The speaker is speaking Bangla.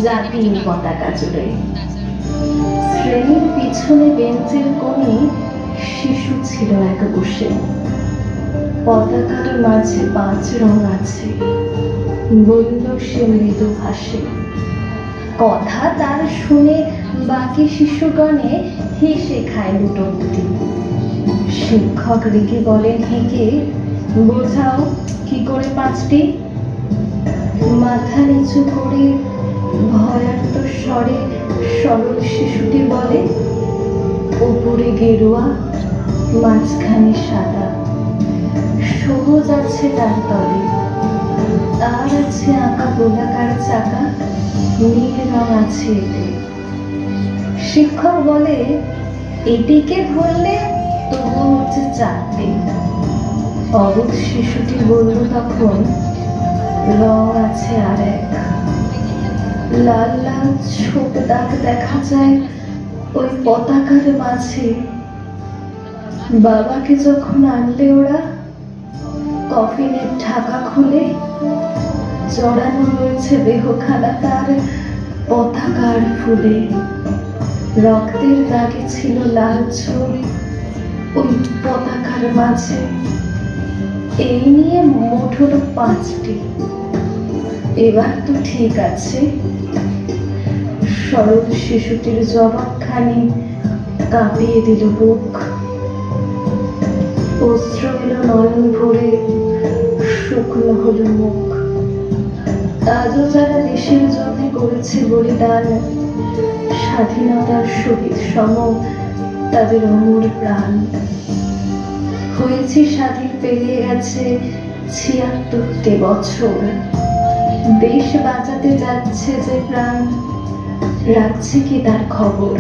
জাতীয় পতাকা জুড়ে। শ্রেণীর পিছনে বেঞ্চের কোণে শিশু ছিল এক বসে। পতাকার মাঝে 5 রং আছে, বলল সে মৃদু হাসে। কথা তার শুনে বাকি শিশুগণে হেসে খায় লুটোপুটি। শিক্ষক রেগে বলেন হেঁকে, বোঝাও কি করে 5টি। মাথা নিচু করে ভয়ার্ত স্বরে সরল শিশুটি বলে, উপরে গেরুয়া, মাঝখানে সাদা, সবুজ আছে তার তলে, তার আছে আঁকা গোলাকার চাকা, নীল রং আছে এতে। শিক্ষক বলে, এটিকে ধরলে তবু হচ্ছে 4টে। অবুধ শিশুটি বলল তখন, রং আছে আর এক। লাল লাল ছোপ দাগ দেখা যায় ওই পতাকার মাঝে। বাবাকে যখন আনলে ওরা, কফিনের ঢাকা খুলে জড়ানো রয়েছে দেহখানা তার পতাকার ফুলে। রক্তের দাগে ছিল লাল ছোপ ওই পতাকার মাঝে। এই নিয়ে মোট হলো 5টি। এবার তো ঠিক আছে। সরল শিশুটির জবাবখানি কাঁপিয়ে দিল বুক। অশ্রু এলো নয়ন ভরে, শুকনো হলো মুখ। আজও যারা দেশের জন্য করেছে বলিদান, স্বাধীনতার শহীদ সম তাদের অমর প্রাণ। হয়েছে স্বাধীন, পেরিয়ে গেছে 76টে বছর। দেশ বাঁচাতে যাচ্ছে যে প্রাণ, রাখছে কি তার খবর?